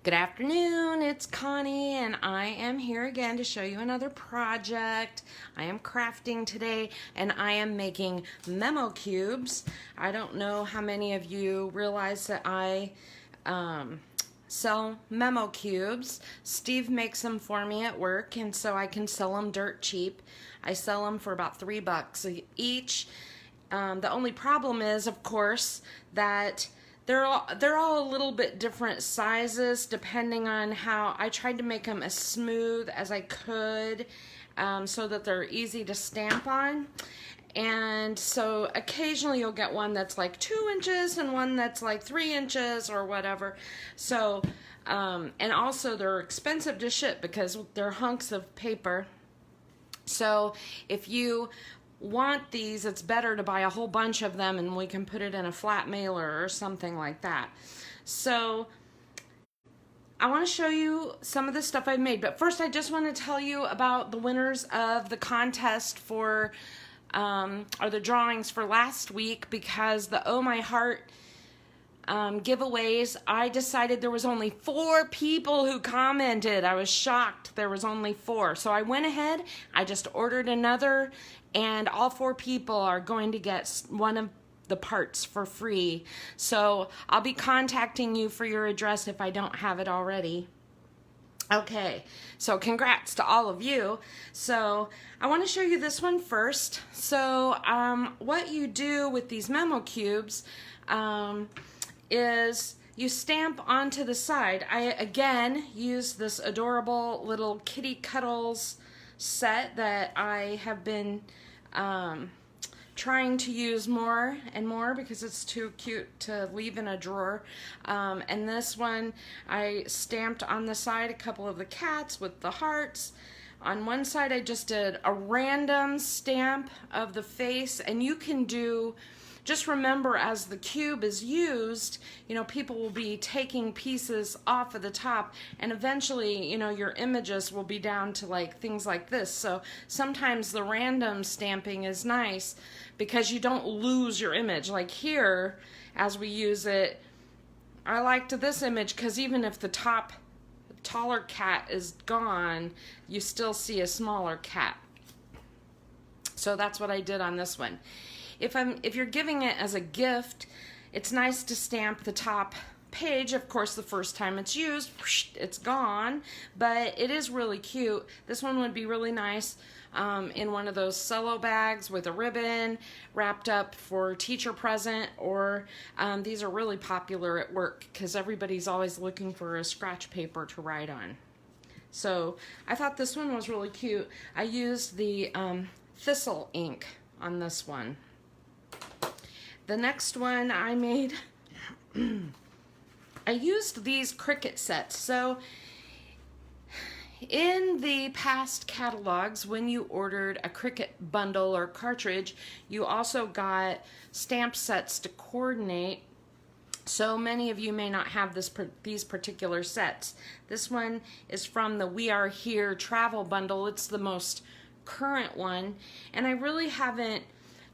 Good afternoon, it's Connie, and I am here again to show you another project. I am crafting today, and I am making Memo cubes. I don't know how many of you realize that I sell Memo cubes. Steve makes them for me at work, and so I can sell them dirt cheap. I sell them for about $3 each. The only problem is, of course, that they're all a little bit different sizes depending on how I tried to make them as smooth as I could so that they're easy to stamp on. And so occasionally you'll get one that's like 2 inches and one that's like 3 inches or whatever. So, and also they're expensive to ship because they're hunks of paper. So if you want these, it's better to buy a whole bunch of them and we can put it in a flat mailer or something like that. So I want to show you some of the stuff I've made, but first I just want to tell you about the winners of the contest for or the drawings for last week, because the Oh My Heart giveaways, I decided there was only 4 people who commented. I was shocked there was only 4. So I went ahead, I just ordered another, and all 4 people are going to get one of the parts for free. So I'll be contacting you for your address if I don't have it already. Okay, so congrats to all of you. So I want to show you this one first. So what you do with these Memo cubes is you stamp onto the side. I again use this adorable little kitty cuddles set that I have been trying to use more and more because it's too cute to leave in a drawer. And this one I stamped on the side a couple of the cats with the hearts. On one side I just did a random stamp of the face, and you can do, just remember, as the cube is used, you know, people will be taking pieces off of the top, and eventually, you know, your images will be down to like things like this. So sometimes the random stamping is nice because you don't lose your image. Like here, as we use it, I liked this image because even if the taller cat is gone, you still see a smaller cat. So that's what I did on this one. If you're giving it as a gift, it's nice to stamp the top page. Of course, the first time it's used, it's gone, but it is really cute. This one would be really nice in one of those cello bags with a ribbon wrapped up for teacher present, or these are really popular at work because everybody's always looking for a scratch paper to write on. So I thought this one was really cute. I used the thistle ink on this one. The next one I made, I used these Cricut sets. So in the past catalogs, when you ordered a Cricut bundle or cartridge, you also got stamp sets to coordinate. So many of you may not have these particular sets. This one is from the We Are Here travel bundle. It's the most current one, and I really haven't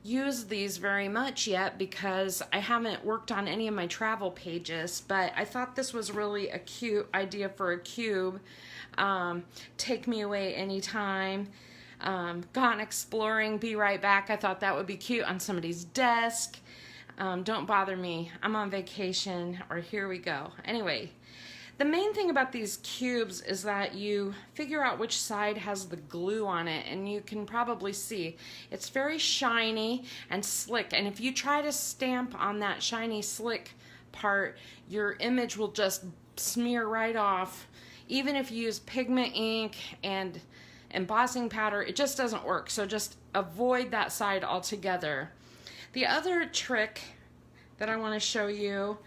used these very much yet because I haven't worked on any of my travel pages, but I thought this was really a cute idea for a cube. Take me away anytime, gone exploring, be right back. I thought that would be cute on somebody's desk. Don't bother me, I'm on vacation, or here we go. Anyway, the main thing about these cubes is that you figure out which side has the glue on it, and you can probably see it's very shiny and slick, and if you try to stamp on that shiny slick part, your image will just smear right off. Even if you use pigment ink and embossing powder, it just doesn't work, so just avoid that side altogether. The other trick that I want to show you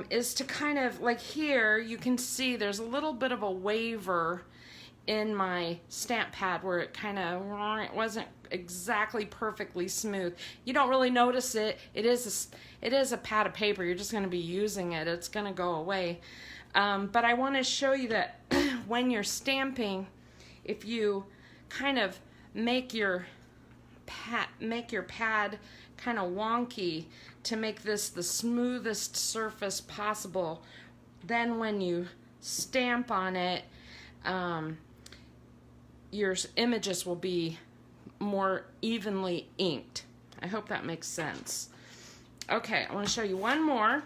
is to kind of, like here, you can see there's a little bit of a waver in my stamp pad where it kind of wasn't exactly perfectly smooth. You don't really notice it. It is a pad of paper. You're just going to be using it. It's going to go away. But I want to show you that when you're stamping, if you kind of make your pad kind of wonky to make this the smoothest surface possible, then when you stamp on it, your images will be more evenly inked. I hope that makes sense. Okay, I want to show you one more.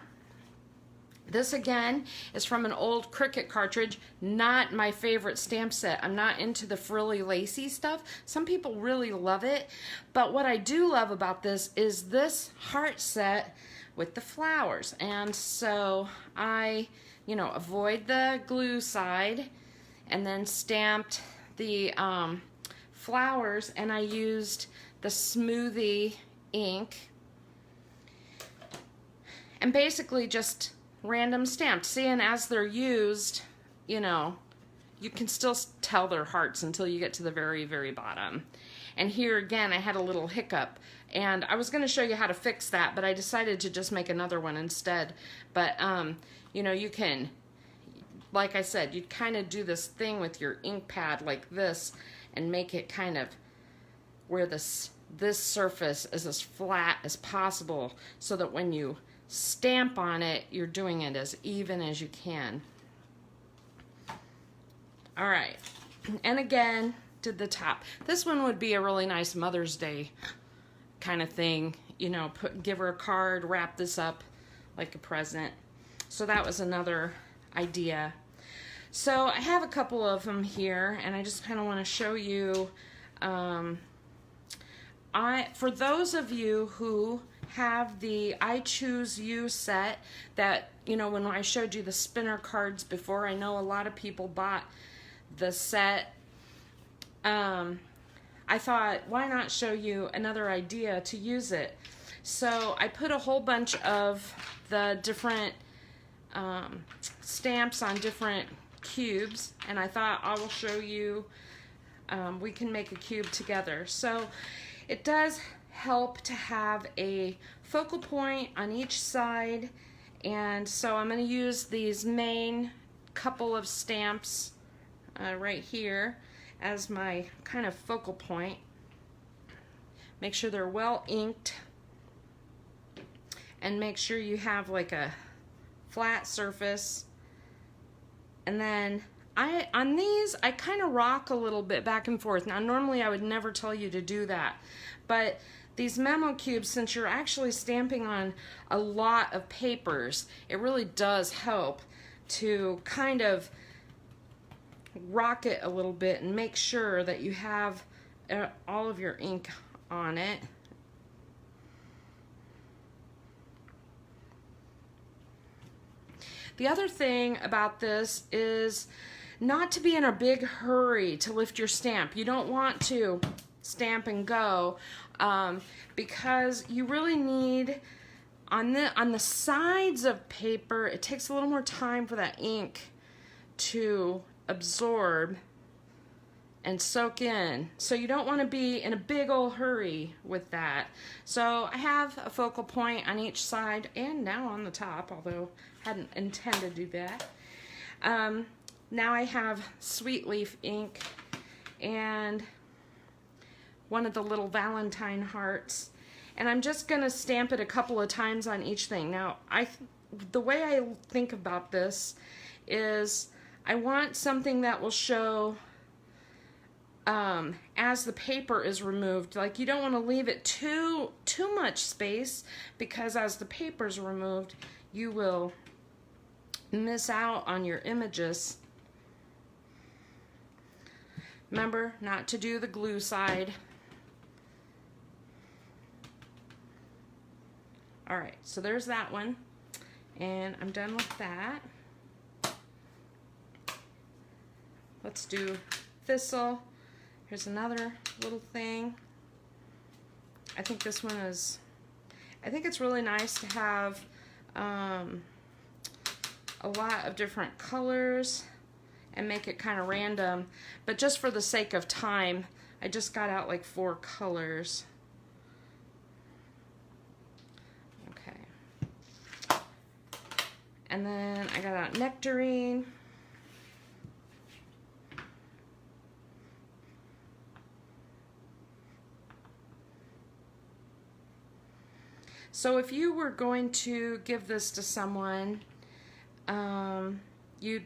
This again is from an old Cricut cartridge, not my favorite stamp set. I'm not into the frilly lacy stuff. Some people really love it, but what I do love about this is this heart set with the flowers. And so I, avoid the glue side and then stamped the flowers, and I used the smoothie ink and basically just random stamped. See, and as they're used, you can still tell they're hearts until you get to the very, very bottom. And here again, I had a little hiccup, and I was going to show you how to fix that, but I decided to just make another one instead. But, you can, like I said, you kind of do this thing with your ink pad like this and make it kind of where this surface is as flat as possible, so that when you stamp on it, you're doing it as even as you can. All right, and again, did the top. This one would be a really nice Mother's Day kind of thing, give her a card, wrap this up like a present. So that was another idea. So I have a couple of them here, and I just kind of want to show you. For those of you who have the I Choose You set that, when I showed you the spinner cards before, I know a lot of people bought the set. I thought, why not show you another idea to use it? So I put a whole bunch of the different stamps on different cubes, and I thought I will show you, we can make a cube together. So it does help to have a focal point on each side, and so I'm going to use these main couple of stamps right here as my kind of focal point. Make sure they're well inked, and make sure you have like a flat surface. And then on these, I kind of rock a little bit back and forth. Now, normally I would never tell you to do that, but these Memo cubes, since you're actually stamping on a lot of papers, it really does help to kind of rock it a little bit and make sure that you have all of your ink on it. The other thing about this is not to be in a big hurry to lift your stamp. You don't want to stamp and go, because you really need, on the sides of paper, it takes a little more time for that ink to absorb and soak in. So you don't want to be in a big old hurry with that. So I have a focal point on each side and now on the top, although I hadn't intended to do that. Now I have Sweet Leaf ink and one of the little Valentine hearts, and I'm just going to stamp it a couple of times on each thing. Now, the way I think about this is I want something that will show as the paper is removed. Like, you don't want to leave it too much space, because as the paper is removed, you will miss out on your images. Remember not to do the glue side. All right, so there's that one, and I'm done with that. Let's do thistle. Here's another little thing. I think this one is, I think it's really nice to have a lot of different colors and make it kind of random, but just for the sake of time, I just got out like 4 colors. Okay. And then I got out nectarine. So if you were going to give this to someone, you'd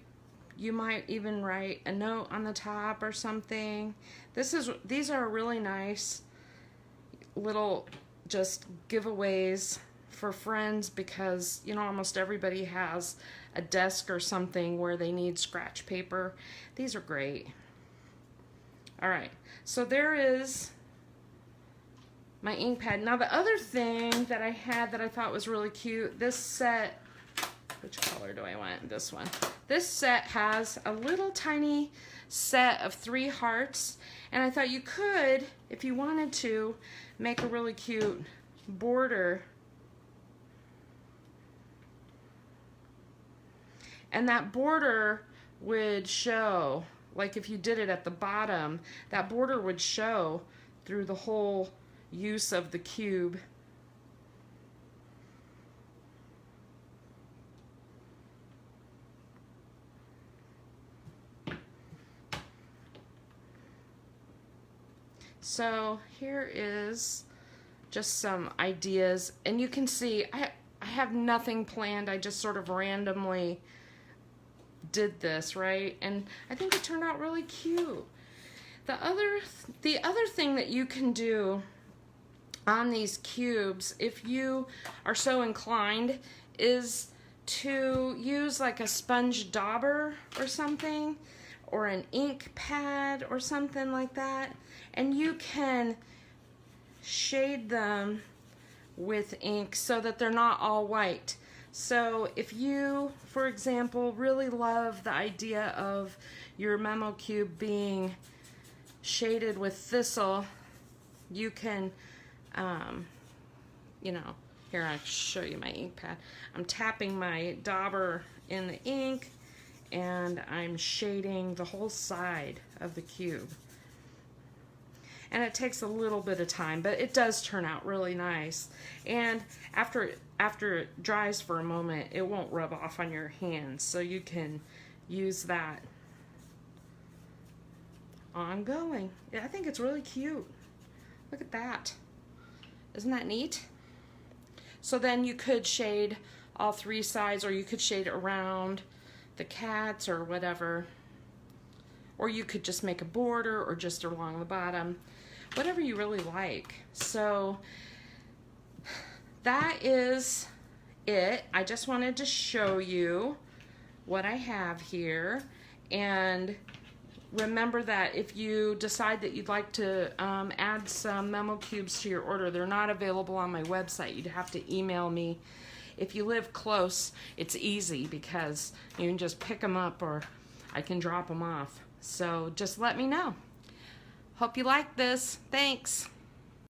You might even write a note on the top or something. These are really nice little just giveaways for friends, because you know almost everybody has a desk or something where they need scratch paper. These are great. All right, so there is my ink pad. Now the other thing that I had that I thought was really cute, this set, which color do I want? This one. This set has a little tiny set of 3 hearts, and I thought you could, if you wanted to, make a really cute border. And that border would show, like if you did it at the bottom, that border would show through the whole use of the cube. So here is just some ideas, and you can see I have nothing planned. I just sort of randomly did this, right? And I think it turned out really cute. The other thing that you can do on these cubes, if you are so inclined, is to use like a sponge dauber or something, or an ink pad or something like that, and you can shade them with ink so that they're not all white. So if you, for example, really love the idea of your Memo cube being shaded with thistle, you can, you know, here I'll show you my ink pad. I'm tapping my dauber in the ink, and I'm shading the whole side of the cube. And it takes a little bit of time, but it does turn out really nice. And after it dries for a moment, it won't rub off on your hands, so you can use that ongoing. Yeah, I think it's really cute. Look at that. Isn't that neat? So then you could shade all 3 sides, or you could shade around the cats or whatever. Or you could just make a border, or just along the bottom. Whatever you really like. So that is it. I just wanted to show you what I have here. And remember that if you decide that you'd like to add some Memo cubes to your order, they're not available on my website. You'd have to email me. If you live close, it's easy because you can just pick them up, or I can drop them off. So just let me know. Hope you like this. Thanks.